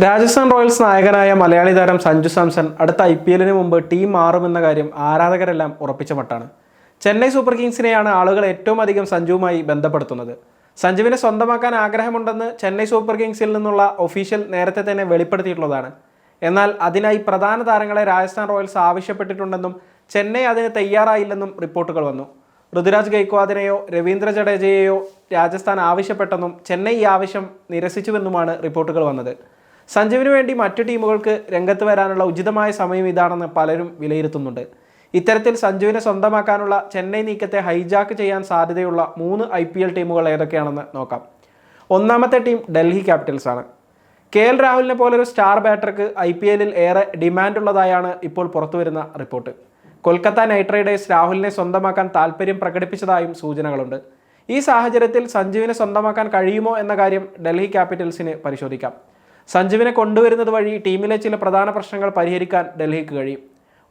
Rajasthan Royals നായകനായ മലയാളി താരം സഞ്ജു സാംസൺ അടുത്ത IPL മുമ്പ് ടീം മാറുമെന്ന കാര്യം ആരാധകരെല്ലാം ഉറപ്പിച്ച മട്ടാണ്. ചെന്നൈ സൂപ്പർ കിങ്സിനെയാണ് ആളുകൾ ഏറ്റവും അധികം സഞ്ജുവുമായി ബന്ധപ്പെടുത്തുന്നത്. സഞ്ജുവിനെ സ്വന്തമാക്കാൻ ആഗ്രഹമുണ്ടെന്ന് ചെന്നൈ സൂപ്പർ കിങ്സിൽ നിന്നുള്ള ഒഫീഷ്യൽ നേരത്തെ തന്നെ വെളിപ്പെടുത്തിയിട്ടുള്ളതാണ്. എന്നാൽ അതിനായി പ്രധാന താരങ്ങളെ രാജസ്ഥാൻ റോയൽസ് ആവശ്യപ്പെട്ടിട്ടുണ്ടെന്നും ചെന്നൈ അതിന് തയ്യാറായില്ലെന്നും റിപ്പോർട്ടുകൾ വന്നു. ഋതുരാജ് ഗെയ്ക്വാദിനെയോ രവീന്ദ്ര ജഡേജയെയോ രാജസ്ഥാൻ ആവശ്യപ്പെട്ടെന്നും ചെന്നൈ ഈ ആവശ്യം നിരസിച്ചുവെന്നുമാണ് റിപ്പോർട്ടുകൾ വന്നത്. സഞ്ജുവിന് വേണ്ടി മറ്റു ടീമുകൾക്ക് രംഗത്ത് വരാനുള്ള ഉചിതമായ സമയം ഇതാണെന്ന് പലരും വിലയിരുത്തുന്നുണ്ട്. ഇത്തരത്തിൽ സഞ്ജുവിനെ സ്വന്തമാക്കാനുള്ള ചെന്നൈ നീക്കത്തെ ഹൈജാക്ക് ചെയ്യാൻ സാധ്യതയുള്ള 3 IPL ടീമുകൾ ഏതൊക്കെയാണെന്ന് നോക്കാം. ഒന്നാമത്തെ ടീം ഡൽഹി ക്യാപിറ്റൽസ് ആണ്. KL രാഹുലിനെ പോലൊരു സ്റ്റാർ ബാറ്റർക്ക് IPL ഏറെ ഡിമാൻഡുള്ളതായാണ് ഇപ്പോൾ പുറത്തുവരുന്ന റിപ്പോർട്ട്. കൊൽക്കത്ത നൈറ്റ് റൈഡേഴ്സ് രാഹുലിനെ സ്വന്തമാക്കാൻ താൽപ്പര്യം പ്രകടിപ്പിച്ചതായും സൂചനകളുണ്ട്. ഈ സാഹചര്യത്തിൽ സഞ്ജുവിനെ സ്വന്തമാക്കാൻ കഴിയുമോ എന്ന കാര്യം ഡൽഹി ക്യാപിറ്റൽസിന് പരിശോധിക്കാം. സഞ്ജുവിനെ കൊണ്ടുവരുന്നത് വഴി ടീമിലെ ചില പ്രധാന പ്രശ്നങ്ങൾ പരിഹരിക്കാൻ ഡൽഹിക്ക് കഴിയും.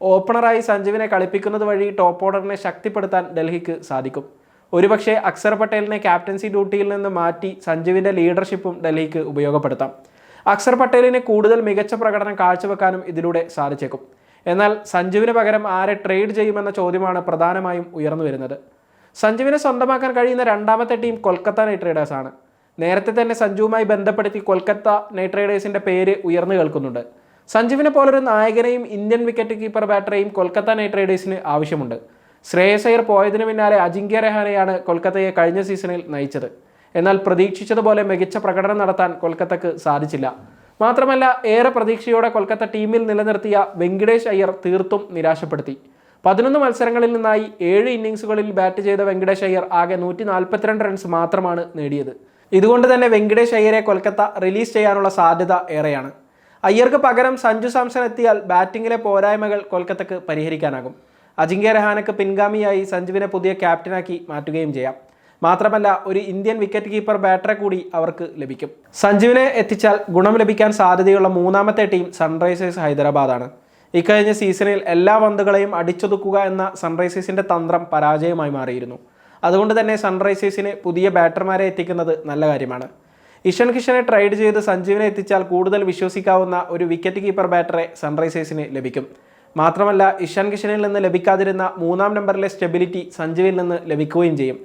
ഓപ്പണറായി സഞ്ജുവിനെ കളിപ്പിക്കുന്നത് വഴി ടോപ്പ് ഓർഡറിനെ ശക്തിപ്പെടുത്താൻ ഡൽഹിക്ക് സാധിക്കും. ഒരുപക്ഷെ അക്സർ പട്ടേലിനെ ക്യാപ്റ്റൻസി ഡ്യൂട്ടിയിൽ നിന്ന് മാറ്റി സഞ്ജുവിൻ്റെ ലീഡർഷിപ്പും ഡൽഹിക്ക് ഉപയോഗപ്പെടുത്താം. അക്സർ പട്ടേലിന് കൂടുതൽ മികച്ച പ്രകടനം കാഴ്ചവെക്കാനും ഇതിലൂടെ സാധിച്ചേക്കും. എന്നാൽ സഞ്ജുവിന് പകരം ആരെ ട്രേഡ് ചെയ്യുമെന്ന ചോദ്യമാണ് പ്രധാനമായും ഉയർന്നു വരുന്നത്. സഞ്ജുവിനെ സ്വന്തമാക്കാൻ കഴിയുന്ന രണ്ടാമത്തെ ടീം കൊൽക്കത്ത നൈറ്റ് റൈഡേഴ്സ് ആണ്. നേരത്തെ തന്നെ സഞ്ജുവുമായി ബന്ധപ്പെടുത്തി കൊൽക്കത്ത നൈറ്റ് റൈഡേഴ്സിൻ്റെ പേര് ഉയർന്നു കേൾക്കുന്നുണ്ട്. സഞ്ജുവിനെ പോലൊരു നായകനെയും ഇന്ത്യൻ വിക്കറ്റ് കീപ്പർ ബാറ്ററെയും കൊൽക്കത്ത നൈറ്റ് റൈഡേഴ്സിന് ആവശ്യമുണ്ട്. ശ്രേയസ് അയ്യർ പോയതിനു പിന്നാലെ അജിങ്ക്യ രഹാനെയാണ് കൊൽക്കത്തയെ കഴിഞ്ഞ സീസണിൽ നയിച്ചത്. എന്നാൽ പ്രതീക്ഷിച്ചതുപോലെ മികച്ച പ്രകടനം നടത്താൻ കൊൽക്കത്തക്ക് സാധിച്ചില്ല. മാത്രമല്ല ഏറെ പ്രതീക്ഷയോടെ കൊൽക്കത്ത ടീമിൽ നിലനിർത്തിയ വെങ്കിടേഷ് അയ്യർ തീർത്തും നിരാശപ്പെടുത്തി. 11 മത്സരങ്ങളിൽ നിന്നായി 7 ഇന്നിംഗ്സുകളിൽ ബാറ്റ് ചെയ്ത വെങ്കിടേഷ് അയ്യർ ആകെ 142 റൺസ് മാത്രമാണ് നേടിയത്. ഇതുകൊണ്ട് തന്നെ വെങ്കിടേഷ് അയ്യരെ കൊൽക്കത്ത റിലീസ് ചെയ്യാനുള്ള സാധ്യത ഏറെയാണ്. അയ്യർക്ക് പകരം സഞ്ജു സാംസൺ എത്തിയാൽ ബാറ്റിങ്ങിലെ പോരായ്മകൾ കൊൽക്കത്തക്ക് പരിഹരിക്കാനാകും. അജിങ്ക്യ രഹാനക്ക് പിൻഗാമിയായി സഞ്ജുവിനെ പുതിയ ക്യാപ്റ്റനാക്കി മാറ്റുകയും ചെയ്യാം. മാത്രമല്ല ഒരു ഇന്ത്യൻ വിക്കറ്റ് കീപ്പർ ബാറ്ററെ കൂടി അവർക്ക് ലഭിക്കും. സഞ്ജുവിനെ എത്തിച്ചാൽ ഗുണം ലഭിക്കാൻ സാധ്യതയുള്ള മൂന്നാമത്തെ ടീം സൺറൈസേഴ്സ് ഹൈദരാബാദാണ്. ഇക്കഴിഞ്ഞ സീസണിൽ എല്ലാ പന്തുകളെയും അടിച്ചൊതുക്കുക എന്ന സൺറൈസേഴ്സിൻ്റെ തന്ത്രം പരാജയമായി മാറിയിരുന്നു. അതുകൊണ്ട് തന്നെ സൺറൈസേഴ്സിന് പുതിയ ബാറ്റർമാരെ എത്തിക്കുന്നത് നല്ല കാര്യമാണ്. ഇഷാൻ കിഷനെ ട്രേഡ് ചെയ്ത് സഞ്ജുവിനെ എത്തിച്ചാൽ കൂടുതൽ വിശ്വസിക്കാവുന്ന ഒരു വിക്കറ്റ് കീപ്പർ ബാറ്ററെ സൺറൈസേഴ്സിന് ലഭിക്കും. മാത്രമല്ല ഇഷാൻ കിഷനിൽ നിന്ന് ലഭിക്കാതിരുന്ന 3-ാം നമ്പറിലെ സ്റ്റെബിലിറ്റി സഞ്ജുവിൽ നിന്ന് ലഭിക്കുകയും ചെയ്യും.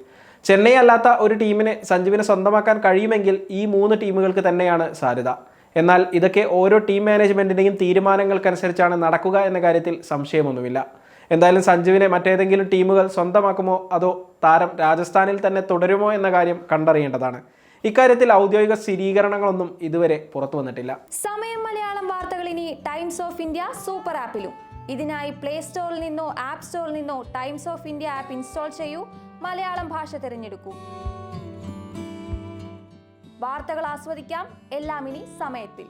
ചെന്നൈ അല്ലാത്ത ഒരു ടീമിന് സഞ്ജുവിനെ സ്വന്തമാക്കാൻ കഴിയുമെങ്കിൽ ഈ 3 ടീമുകൾക്ക് തന്നെയാണ് സാധ്യത. എന്നാൽ ഇതൊക്കെ ഓരോ ടീം മാനേജ്മെൻറ്റിൻ്റെയും തീരുമാനങ്ങൾക്കനുസരിച്ചാണ് നടക്കുക എന്ന കാര്യത്തിൽ സംശയമൊന്നുമില്ല. എന്തായാലും സഞ്ജുവിനെ മറ്റേതെങ്കിലും ടീമുകൾ സ്വന്തമാക്കുമോ അതോ താരം രാജസ്ഥാനിൽ തന്നെ തുടരുമോ എന്ന കാര്യം കണ്ടറിയേണ്ടതാണ്. ഇക്കാര്യത്തിൽ ഔദ്യോഗിക സ്ഥിരീകരണങ്ങളൊന്നും ഇതുവരെ പുറത്തു വന്നിട്ടില്ല. സമയം മലയാളം വാർത്തകൾ ഇനി ടൈംസ് ഓഫ് ഇന്ത്യ സൂപ്പർ ആപ്പിലും. ഇതിനായി പ്ലേ സ്റ്റോറിൽ നിന്നോ ആപ്പ് സ്റ്റോറിൽ നിന്നോ times of India app install ചെയ്യൂ. മലയാളം ഭാഷ തിരഞ്ഞെടുക്കൂ. വാർത്തകൾ ആസ്വദിക്കാം. എല്ലാം ഇനി സമയത്തിൽ.